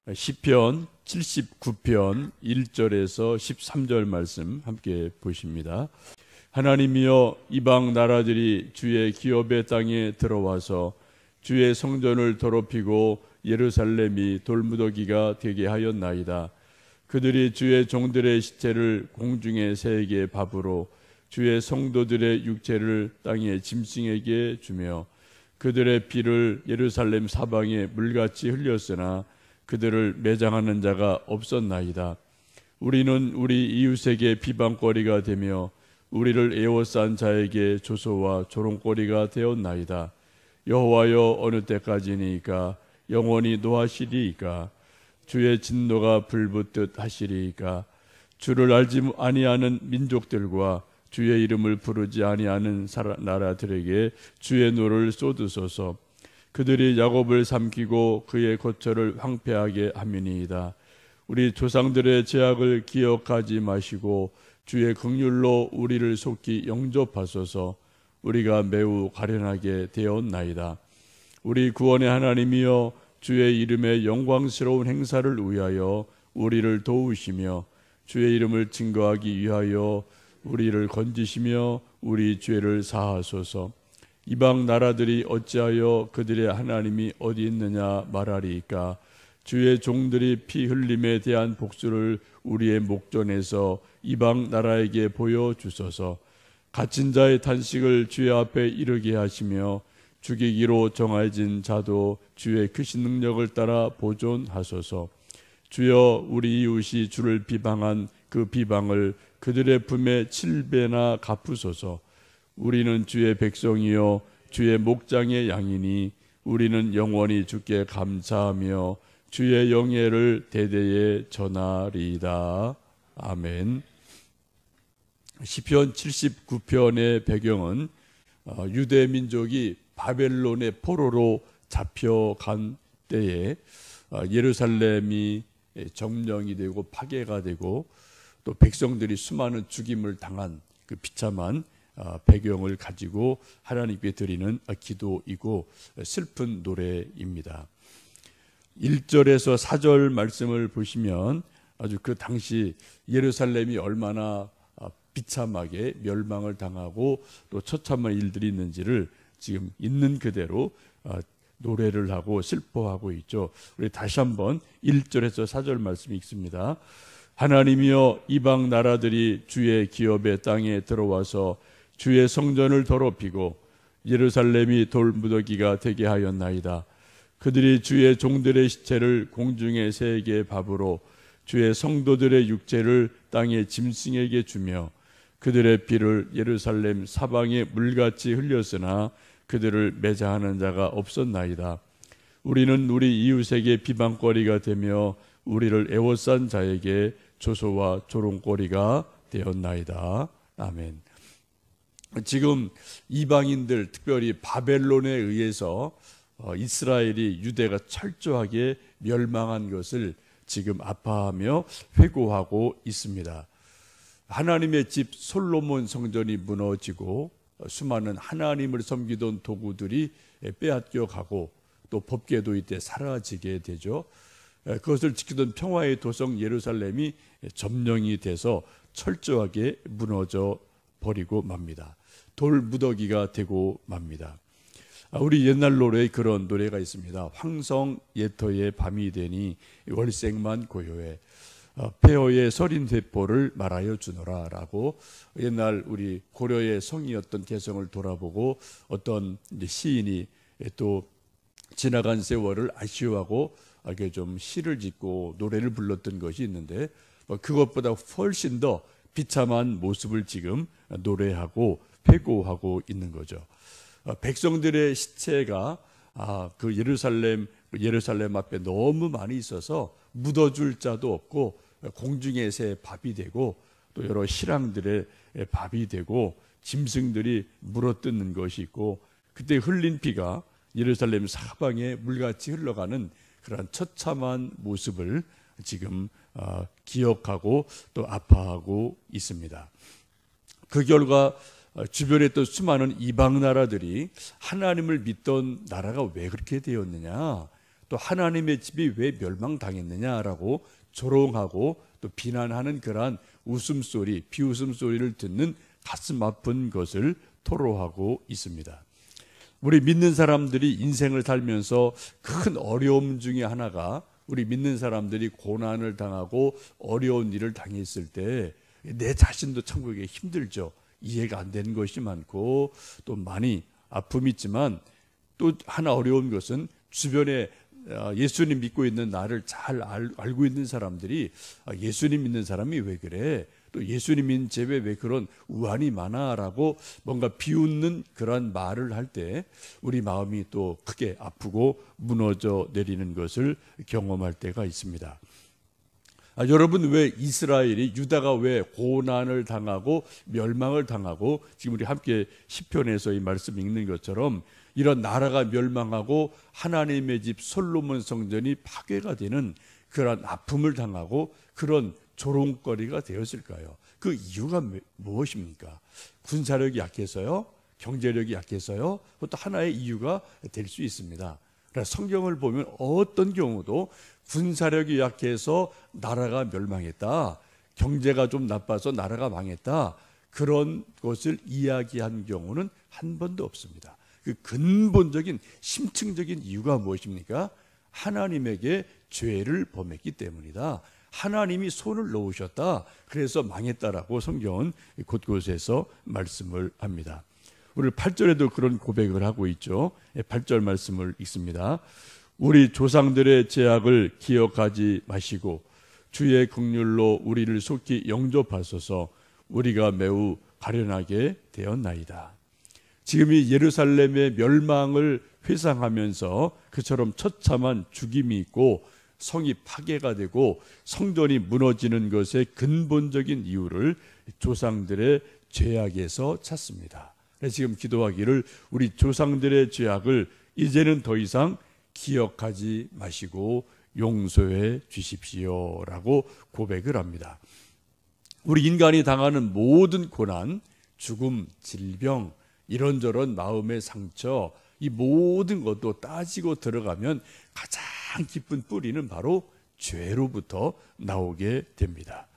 시편 79편 1절에서 13절 말씀 함께 보십니다. 하나님이여, 이방 나라들이 주의 기업의 땅에 들어와서 주의 성전을 더럽히고 예루살렘이 돌무더기가 되게 하였나이다. 그들이 주의 종들의 시체를 공중의 새에게 밥으로 주의 성도들의 육체를 땅의 짐승에게 주며 그들의 피를 예루살렘 사방에 물같이 흘렸으나 그들을 매장하는 자가 없었나이다. 우리는 우리 이웃에게 비방거리가 되며 우리를 에워싼 자에게 조소와 조롱거리가 되었나이다. 여호와여, 어느 때까지니까? 영원히 노하시리이까? 주의 진노가 불붙듯 하시리이까? 주를 알지 아니하는 민족들과 주의 이름을 부르지 아니하는 나라들에게 주의 노를 쏟으소서. 그들이 야곱을 삼키고 그의 거처를 황폐하게 함이니이다. 우리 조상들의 죄악을 기억하지 마시고 주의 긍휼로 우리를 속히 영접하소서. 우리가 매우 가련하게 되었나이다. 우리 구원의 하나님이여, 주의 이름의 영광스러운 행사를 위하여 우리를 도우시며 주의 이름을 증거하기 위하여 우리를 건지시며 우리 죄를 사하소서. 이방 나라들이 어찌하여 그들의 하나님이 어디 있느냐 말하리이까? 주의 종들이 피 흘림에 대한 복수를 우리의 목전에서 이방 나라에게 보여주소서. 갇힌 자의 탄식을 주의 앞에 이르게 하시며 죽이기로 정해진 자도 주의 크신 능력을 따라 보존하소서. 주여, 우리 이웃이 주를 비방한 그 비방을 그들의 품에 7배나 갚으소서. 우리는 주의 백성이요 주의 목장의 양이니 우리는 영원히 주께 감사하며 주의 영예를 대대에 전하리이다. 아멘. 시편 79편의 배경은 유대 민족이 바벨론의 포로로 잡혀간 때에 예루살렘이 점령이 되고 파괴가 되고 또 백성들이 수많은 죽임을 당한 그 비참한 배경을 가지고 하나님께 드리는 기도이고 슬픈 노래입니다. 1절에서 4절 말씀을 보시면 아주 그 당시 예루살렘이 얼마나 비참하게 멸망을 당하고 또 처참한 일들이 있는지를 지금 있는 그대로 노래를 하고 슬퍼하고 있죠. 우리 다시 한번 1절에서 4절 말씀이 있습니다. 하나님이여, 이방 나라들이 주의 기업의 땅에 들어와서 주의 성전을 더럽히고 예루살렘이 돌무더기가 되게 하였나이다. 그들이 주의 종들의 시체를 공중의 새에게 밥으로 주의 성도들의 육체를 땅의 짐승에게 주며 그들의 피를 예루살렘 사방에 물같이 흘렸으나 그들을 매장하는 자가 없었나이다. 우리는 우리 이웃에게 비방거리가 되며 우리를 애워싼 자에게 조소와 조롱거리가 되었나이다. 아멘. 지금 이방인들, 특별히 바벨론에 의해서 이스라엘이 유대가 철저하게 멸망한 것을 지금 아파하며 회고하고 있습니다. 하나님의 집 솔로몬 성전이 무너지고 수많은 하나님을 섬기던 도구들이 빼앗겨 가고 또 법궤도 이때 사라지게 되죠. 그것을 지키던 평화의 도성 예루살렘이 점령이 돼서 철저하게 무너져 버리고 맙니다. 돌무더기가 되고 맙니다. 우리 옛날 노래에 그런 노래가 있습니다. 황성 예터의 밤이 되니 월색만 고요해 폐허의 서린 대포를 말하여 주노라 라고 옛날 우리 고려의 성이었던 개성을 돌아보고 어떤 시인이 또 지나간 세월을 아쉬워하고 이렇게 좀 시를 짓고 노래를 불렀던 것이 있는데 그것보다 훨씬 더 비참한 모습을 지금 노래하고 회고하고 있는 거죠. 백성들의 시체가 그 예루살렘 앞에 너무 많이 있어서 묻어줄 자도 없고 공중의 새 밥이 되고 또 여러 실랑들의 밥이 되고 짐승들이 물어뜯는 것이 있고 그때 흘린 피가 예루살렘 사방에 물같이 흘러가는 그런 처참한 모습을 지금 기억하고 또 아파하고 있습니다. 그 결과 주변에 또 수많은 이방 나라들이 하나님을 믿던 나라가 왜 그렇게 되었느냐, 또 하나님의 집이 왜 멸망당했느냐라고 조롱하고 또 비난하는 그러한 웃음소리, 비웃음소리를 듣는 가슴 아픈 것을 토로하고 있습니다. 우리 믿는 사람들이 인생을 살면서 큰 어려움 중에 하나가, 우리 믿는 사람들이 고난을 당하고 어려운 일을 당했을 때 내 자신도 참 그게 힘들죠. 이해가 안 되는 것이 많고 또 많이 아픔이 있지만, 또 하나 어려운 것은 주변에 예수님 믿고 있는 나를 잘 알고 있는 사람들이 예수님 믿는 사람이 왜 그래? 또 예수님 믿는 집에 왜 그런 우환이 많아? 라고 뭔가 비웃는 그런 말을 할 때 우리 마음이 또 크게 아프고 무너져 내리는 것을 경험할 때가 있습니다. 여러분, 왜 이스라엘이, 유다가 왜 고난을 당하고 멸망을 당하고, 지금 우리 함께 시편에서 이 말씀 읽는 것처럼 이런 나라가 멸망하고 하나님의 집 솔로몬 성전이 파괴가 되는 그런 아픔을 당하고 그런 조롱거리가 되었을까요? 그 이유가 무엇입니까? 군사력이 약해서요? 경제력이 약해서요? 그것도 하나의 이유가 될 수 있습니다. 그래서 성경을 보면 어떤 경우도 군사력이 약해서 나라가 멸망했다, 경제가 좀 나빠서 나라가 망했다, 그런 것을 이야기한 경우는 한 번도 없습니다. 그 근본적인 심층적인 이유가 무엇입니까? 하나님에게 죄를 범했기 때문이다. 하나님이 손을 놓으셨다, 그래서 망했다라고 성경은 곳곳에서 말씀을 합니다. 우리 8절에도 그런 고백을 하고 있죠. 8절 말씀을 읽습니다. 우리 조상들의 죄악을 기억하지 마시고 주의 긍휼로 우리를 속히 영접하소서. 우리가 매우 가련하게 되었나이다. 지금 이 예루살렘의 멸망을 회상하면서 그처럼 처참한 죽임이 있고 성이 파괴가 되고 성전이 무너지는 것의 근본적인 이유를 조상들의 죄악에서 찾습니다. 그래서 지금 기도하기를 우리 조상들의 죄악을 이제는 더 이상 기억하지 마시고 용서해 주십시오라고 고백을 합니다. 우리 인간이 당하는 모든 고난, 죽음, 질병, 이런저런 마음의 상처, 이 모든 것도 따지고 들어가면 가장 깊은 뿌리는 바로 죄로부터 나오게 됩니다.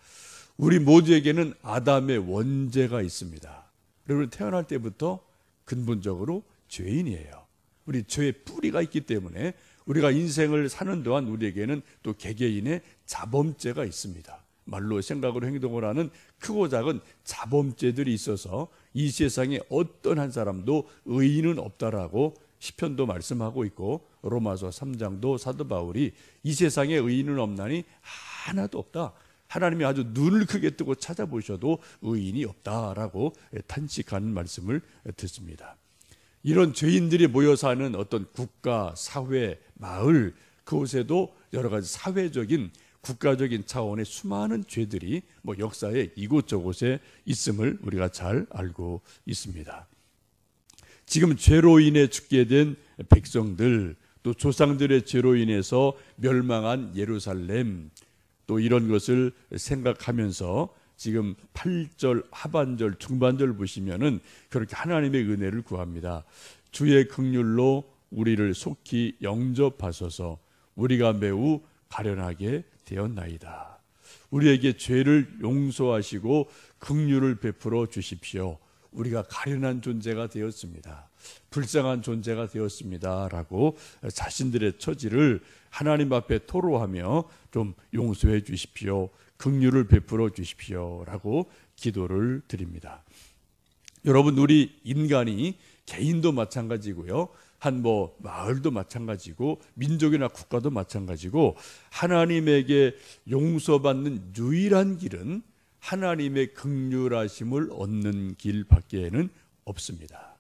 우리 모두에게는 아담의 원죄가 있습니다. 여러분, 태어날 때부터 근본적으로 죄인이에요. 우리 죄의 뿌리가 있기 때문에 우리가 인생을 사는 동안 우리에게는 또 개개인의 자범죄가 있습니다. 말로 생각으로 행동을 하는 크고 작은 자범죄들이 있어서 이 세상에 어떤 한 사람도 의인은 없다라고 시편도 말씀하고 있고, 로마서 3장도 사도 바울이 이 세상에 의인은 없나니 하나도 없다, 하나님이 아주 눈을 크게 뜨고 찾아보셔도 의인이 없다라고 탄식하는 말씀을 듣습니다. 이런 죄인들이 모여 사는 어떤 국가, 사회, 마을, 그곳에도 여러 가지 사회적인, 국가적인 차원의 수많은 죄들이 역사에 이곳저곳에 있음을 우리가 잘 알고 있습니다. 지금 죄로 인해 죽게 된 백성들, 또 조상들의 죄로 인해서 멸망한 예루살렘, 또 이런 것을 생각하면서 지금 8절 하반절 중반절 보시면은 그렇게 하나님의 은혜를 구합니다. 주의 긍휼로 우리를 속히 영접하소서. 우리가 매우 가련하게 되었나이다. 우리에게 죄를 용서하시고 긍휼을 베풀어 주십시오. 우리가 가련한 존재가 되었습니다. 불쌍한 존재가 되었습니다. 라고 자신들의 처지를 하나님 앞에 토로하며 좀 용서해 주십시오. 긍휼을 베풀어 주십시오. 라고 기도를 드립니다. 여러분, 우리 인간이 개인도 마찬가지고요, 한 마을도 마찬가지고 민족이나 국가도 마찬가지고, 하나님에게 용서받는 유일한 길은 하나님의 긍휼하심을 얻는 길 밖에는 없습니다.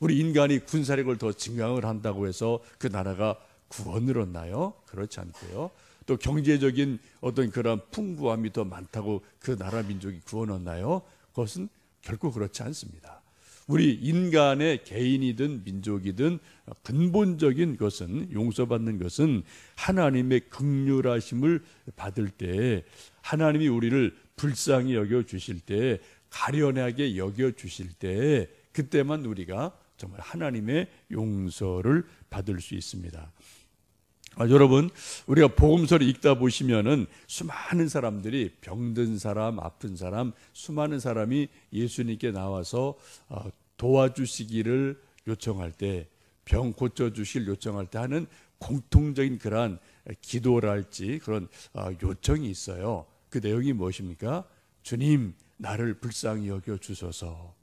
우리 인간이 군사력을 더 증강을 한다고 해서 그 나라가 구원을 얻나요? 그렇지 않고요. 또 경제적인 어떤 그런 풍부함이 더 많다고 그 나라 민족이 구원 얻나요? 그것은 결코 그렇지 않습니다. 우리 인간의 개인이든 민족이든 근본적인 것은, 용서받는 것은 하나님의 긍휼하심을 받을 때, 하나님이 우리를 불쌍히 여겨주실 때, 가련하게 여겨주실 때, 그때만 우리가 정말 하나님의 용서를 받을 수 있습니다. 여러분, 우리가 복음서를 읽다 보시면은 수많은 사람들이, 병든 사람, 아픈 사람, 수많은 사람이 예수님께 나와서 도와주시기를 요청할 때, 병 고쳐주실 요청할 때 하는 공통적인 그러한 기도랄지 그런 요청이 있어요. 그 내용이 무엇입니까? 주님, 나를 불쌍히 여겨 주소서.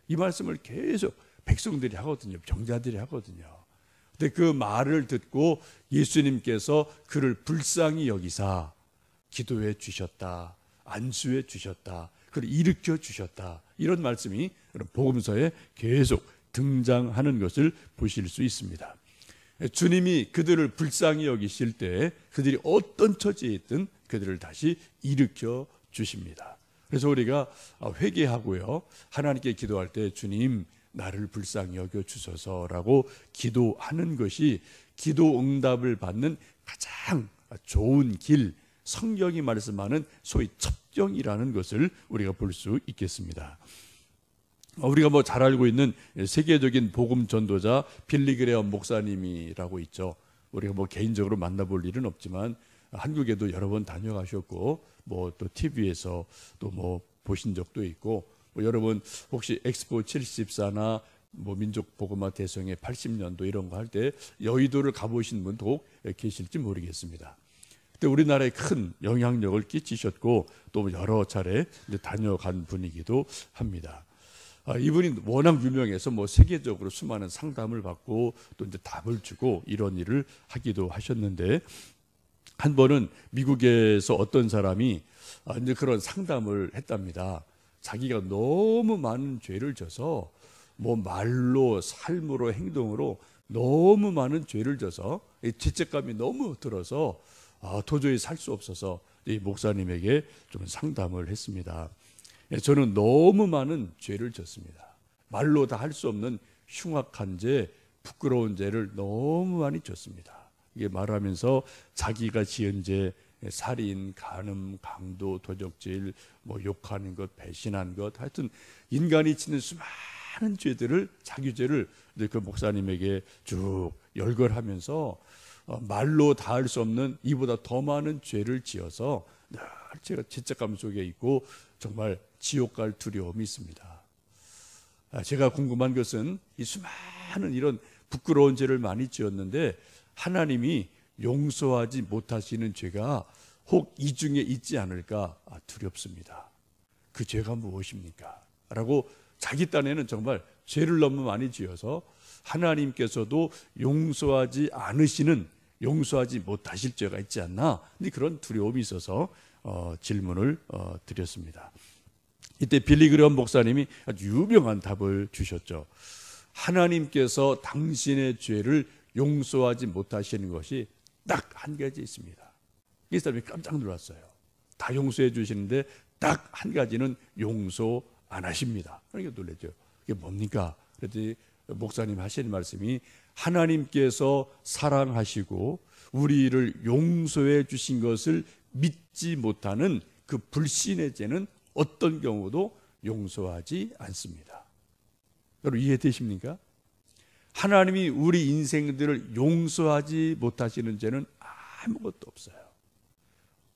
이 말씀을 계속 백성들이 하거든요. 병자들이 하거든요. 근데 그 말을 듣고 예수님께서 그를 불쌍히 여기사 기도해 주셨다, 안수해 주셨다, 그를 일으켜 주셨다, 이런 말씀이 복음서에 계속 등장하는 것을 보실 수 있습니다. 주님이 그들을 불쌍히 여기실 때 그들이 어떤 처지에 있든 그들을 다시 일으켜 주십니다. 그래서 우리가 회개하고요, 하나님께 기도할 때 주님, 나를 불쌍히 여겨 주소서라고 기도하는 것이 기도 응답을 받는 가장 좋은 길, 성경이 말씀하는 소위 첩경이라는 것을 우리가 볼 수 있겠습니다. 우리가 잘 알고 있는 세계적인 복음 전도자 빌리그레엄 목사님이라고 있죠. 우리가 개인적으로 만나볼 일은 없지만 한국에도 여러 번 다녀가셨고 또 TV에서 또 보신 적도 있고, 여러분 혹시 엑스포 74나 민족 복음화 대성회 80년도 이런 거 할 때 여의도를 가보신 분도 계실지 모르겠습니다. 그때 우리나라에 큰 영향력을 끼치셨고 또 여러 차례 다녀간 분이기도 합니다. 이분이 워낙 유명해서 세계적으로 수많은 상담을 받고 또 이제 답을 주고 이런 일을 하기도 하셨는데, 한 번은 미국에서 어떤 사람이 이제 그런 상담을 했답니다. 자기가 너무 많은 죄를 져서 말로, 삶으로, 행동으로 너무 많은 죄를 져서 죄책감이 너무 들어서 도저히 살 수 없어서 이 목사님에게 좀 상담을 했습니다. 저는 너무 많은 죄를 졌습니다. 말로 다 할 수 없는 흉악한 죄, 부끄러운 죄를 너무 많이 졌습니다. 이게 말하면서 자기가 지은 죄, 살인, 간음, 강도, 도적질, 욕하는 것, 배신한 것, 하여튼 인간이 짓는 수많은 죄들을, 자기 죄를 그 목사님에게 쭉 열거하면서 말로 다 할 수 없는 이보다 더 많은 죄를 지어서 늘 제가 죄책감 속에 있고 정말 지옥 갈 두려움이 있습니다. 제가 궁금한 것은 이 수많은 이런 부끄러운 죄를 많이 지었는데 하나님이 용서하지 못하시는 죄가 혹 이 중에 있지 않을까 두렵습니다. 그 죄가 무엇입니까? 라고 자기 딴에는 정말 죄를 너무 많이 지어서 하나님께서도 용서하지 않으시는, 용서하지 못하실 죄가 있지 않나, 근데 그런 두려움이 있어서 질문을 드렸습니다. 이때 빌리그레엄 목사님이 아주 유명한 답을 주셨죠. 하나님께서 당신의 죄를 용서하지 못하시는 것이 딱 한 가지 있습니다. 이 사람이 깜짝 놀랐어요. 다 용서해 주시는데 딱 한 가지는 용서 안 하십니다. 그러니까 놀랐죠. 이게 뭡니까? 그랬더니 목사님 하시는 말씀이 하나님께서 사랑하시고 우리를 용서해 주신 것을 믿지 못하는 그 불신의 죄는 어떤 경우도 용서하지 않습니다. 여러분 이해되십니까? 하나님이 우리 인생들을 용서하지 못하시는 죄는 아무것도 없어요.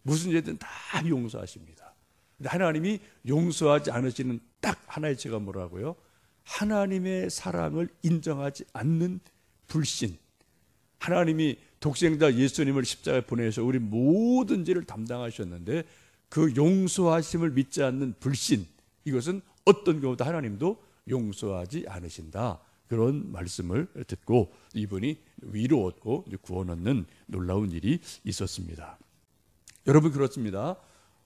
무슨 죄든 다 용서하십니다. 근데 하나님이 용서하지 않으시는 딱 하나의 죄가 뭐라고요? 하나님의 사랑을 인정하지 않는 불신. 하나님이 독생자 예수님을 십자가에 보내셔서 우리 모든 죄를 담당하셨는데 그 용서하심을 믿지 않는 불신, 이것은 어떤 경우도 하나님도 용서하지 않으신다. 그런 말씀을 듣고 이분이 위로 얻고 구원 얻는 놀라운 일이 있었습니다. 여러분 그렇습니다.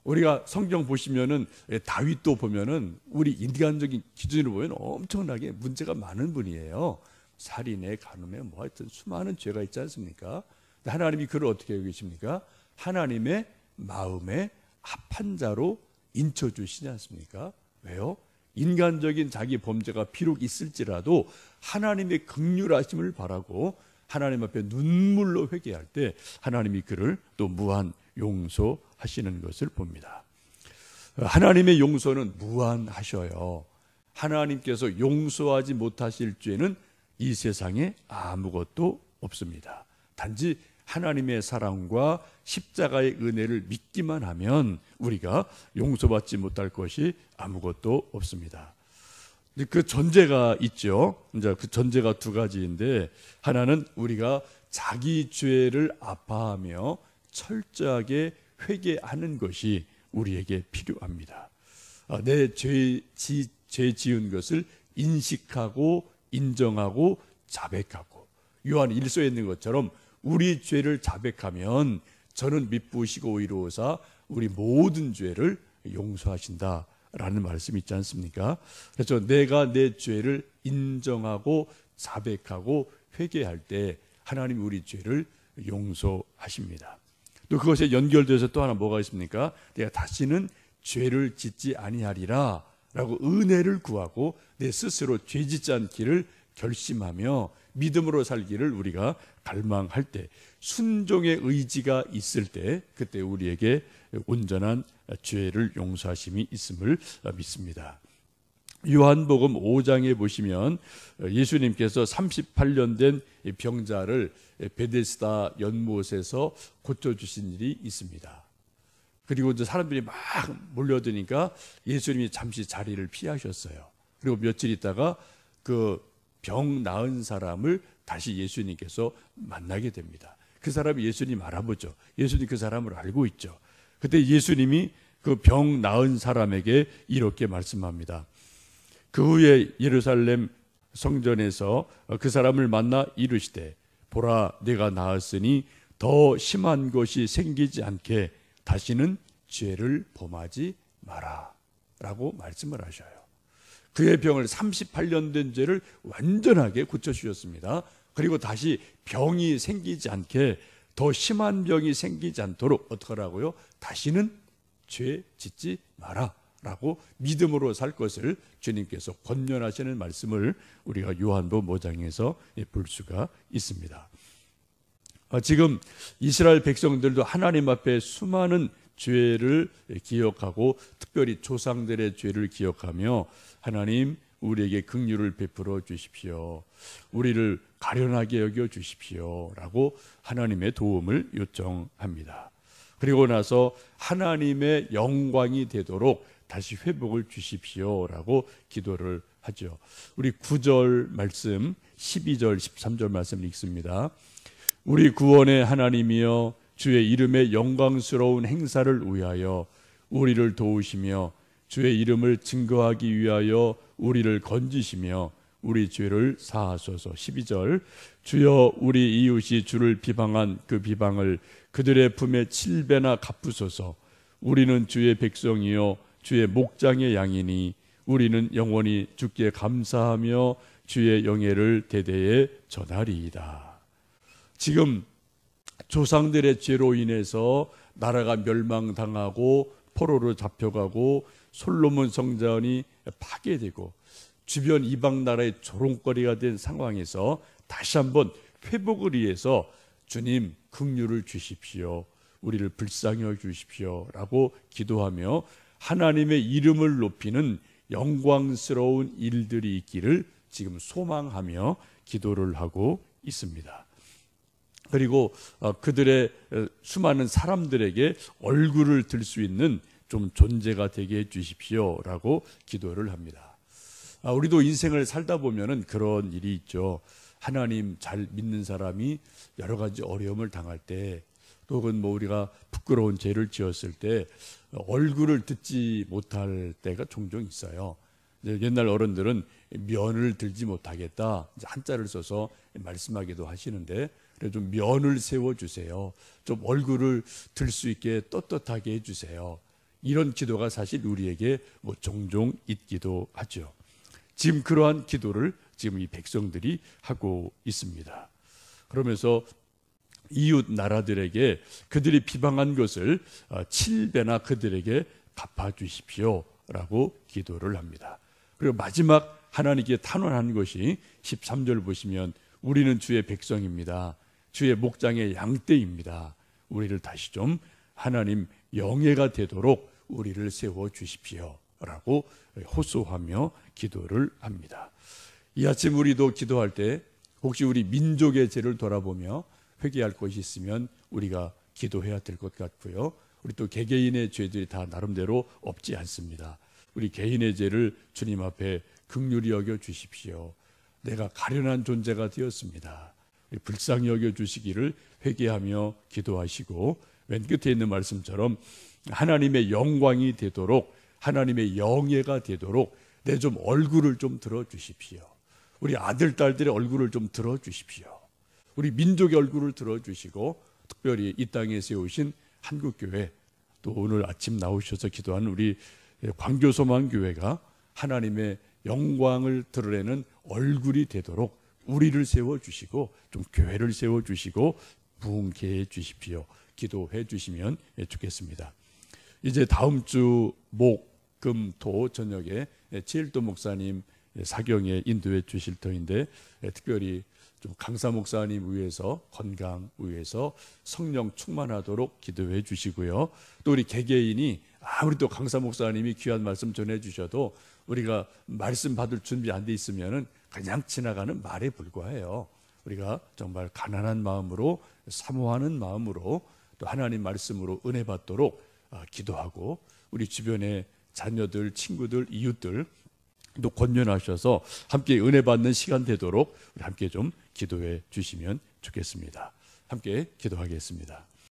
우리가 성경 보시면은 다윗도 보면은 우리 인간적인 기준으로 보면 엄청나게 문제가 많은 분이에요. 살인에, 간음에 하여튼 수많은 죄가 있지 않습니까? 하나님이 그를 어떻게 여기십니까? 하나님의 마음에 합한 자로 인쳐주시지 않습니까? 왜요? 인간적인 자기 범죄가 비록 있을지라도 하나님의 긍휼하심을 바라고 하나님 앞에 눈물로 회개할 때 하나님이 그를 또 무한 용서하시는 것을 봅니다. 하나님의 용서는 무한하셔요. 하나님께서 용서하지 못하실 죄는 이 세상에 아무것도 없습니다. 단지 하나님의 사랑과 십자가의 은혜를 믿기만 하면 우리가 용서받지 못할 것이 아무것도 없습니다. 그 전제가 있죠. 이제 그 전제가 두 가지인데, 하나는 우리가 자기 죄를 아파하며 철저하게 회개하는 것이 우리에게 필요합니다. 내 죄 지은 것을 인식하고 인정하고 자백하고, 요한 1서에 있는 것처럼 우리 죄를 자백하면 저는 미쁘시고 의로우사 우리 모든 죄를 용서하신다라는 말씀이 있지 않습니까? 그래서 내가 내 죄를 인정하고 자백하고 회개할 때 하나님 우리 죄를 용서하십니다. 또 그것에 연결돼서 또 하나 뭐가 있습니까? 내가 다시는 죄를 짓지 아니하리라 라고 은혜를 구하고 내 스스로 죄 짓지 않기를 결심하며 믿음으로 살기를 우리가 갈망할 때, 순종의 의지가 있을 때, 그때 우리에게 온전한 죄를 용서하심이 있음을 믿습니다. 요한복음 5장에 보시면 예수님께서 38년 된 병자를 베데스다 연못에서 고쳐주신 일이 있습니다. 그리고 이제 사람들이 막 몰려드니까 예수님이 잠시 자리를 피하셨어요. 그리고 며칠 있다가 그 병 나은 사람을 다시 예수님께서 만나게 됩니다. 그 사람이 예수님 알아보죠. 예수님 그 사람을 알고 있죠. 그때 예수님이 그 병 나은 사람에게 이렇게 말씀합니다. 그 후에 예루살렘 성전에서 그 사람을 만나 이르시되, 보라, 내가 나았으니 더 심한 것이 생기지 않게 다시는 죄를 범하지 마라 라고 말씀을 하셔요. 그의 병을 38년 된 죄를 완전하게 고쳐주셨습니다. 그리고 다시 병이 생기지 않게, 더 심한 병이 생기지 않도록 어떻게 하라고요? 다시는 죄 짓지 마라 라고 믿음으로 살 것을 주님께서 권면하시는 말씀을 우리가 요한복음 5장에서 볼 수가 있습니다. 지금 이스라엘 백성들도 하나님 앞에 수많은 죄를 기억하고 특별히 조상들의 죄를 기억하며, 하나님 우리에게 긍휼을 베풀어 주십시오, 우리를 가련하게 여겨 주십시오 라고 하나님의 도움을 요청합니다. 그리고 나서 하나님의 영광이 되도록 다시 회복을 주십시오 라고 기도를 하죠. 우리 9절 말씀, 12절 13절 말씀 읽습니다. 우리 구원의 하나님이여, 주의 이름의 영광스러운 행사를 위하여 우리를 도우시며 주의 이름을 증거하기 위하여 우리를 건지시며 우리 죄를 사하소서. 12절, 주여 우리 이웃이 주를 비방한 그 비방을 그들의 품에 7배나 갚으소서. 우리는 주의 백성이요 주의 목장의 양이니 우리는 영원히 주께 감사하며 주의 영예를 대대에 전하리이다. 지금 조상들의 죄로 인해서 나라가 멸망당하고 포로로 잡혀가고 솔로몬 성전이 파괴되고 주변 이방 나라의 조롱거리가 된 상황에서 다시 한번 회복을 위해서 주님 긍휼을 주십시오, 우리를 불쌍히 여겨 주십시오 라고 기도하며 하나님의 이름을 높이는 영광스러운 일들이 있기를 지금 소망하며 기도를 하고 있습니다. 그리고 그들의 수많은 사람들에게 얼굴을 들 수 있는 좀 존재가 되게 해 주십시오 라고 기도를 합니다. 우리도 인생을 살다 보면은 그런 일이 있죠. 하나님 잘 믿는 사람이 여러 가지 어려움을 당할 때, 혹은 뭐 우리가 부끄러운 죄를 지었을 때 얼굴을 듣지 못할 때가 종종 있어요. 옛날 어른들은 면을 들지 못하겠다, 한자를 써서 말씀하기도 하시는데, 그래서 좀 면을 세워주세요, 좀 얼굴을 들 수 있게 떳떳하게 해주세요, 이런 기도가 사실 우리에게 뭐 종종 있기도 하죠. 지금 그러한 기도를 지금 이 백성들이 하고 있습니다. 그러면서 이웃 나라들에게 그들이 비방한 것을 7배나 그들에게 갚아주십시오 라고 기도를 합니다. 그리고 마지막 하나님께 탄원한 것이 13절 보시면, 우리는 주의 백성입니다, 주의 목장의 양떼입니다, 우리를 다시 좀 하나님 영예가 되도록 우리를 세워 주십시오 라고 호소하며 기도를 합니다. 이 아침 우리도 기도할 때 혹시 우리 민족의 죄를 돌아보며 회개할 것이 있으면 우리가 기도해야 될 것 같고요. 우리 또 개개인의 죄들이 다 나름대로 없지 않습니다. 우리 개인의 죄를 주님 앞에 긍휼히 여겨 주십시오. 내가 가련한 존재가 되었습니다. 불쌍히 여겨 주시기를 회개하며 기도하시고, 맨 끝에 있는 말씀처럼 하나님의 영광이 되도록, 하나님의 영예가 되도록 내 좀 얼굴을 좀 들어주십시오. 우리 아들 딸들의 얼굴을 좀 들어주십시오. 우리 민족의 얼굴을 들어주시고, 특별히 이 땅에 세우신 한국교회, 또 오늘 아침 나오셔서 기도한 우리 광교소망교회가 하나님의 영광을 드러내는 얼굴이 되도록 우리를 세워주시고, 좀 교회를 세워주시고 부흥케 해주십시오. 기도해 주시면 좋겠습니다. 이제 다음 주 목, 금, 토 저녁에 최일도 목사님 사경에 인도해 주실 터인데, 특별히 좀 강사 목사님 위해서 건강 위해서 성령 충만하도록 기도해 주시고요. 또 우리 개개인이 아무리 또 강사 목사님이 귀한 말씀 전해 주셔도 우리가 말씀 받을 준비 안 돼 있으면은 그냥 지나가는 말에 불과해요. 우리가 정말 가난한 마음으로, 사모하는 마음으로 또 하나님 말씀으로 은혜 받도록 기도하고, 우리 주변의 자녀들, 친구들, 이웃들 또 권면하셔서 함께 은혜 받는 시간 되도록 우리 함께 좀 기도해 주시면 좋겠습니다. 함께 기도하겠습니다.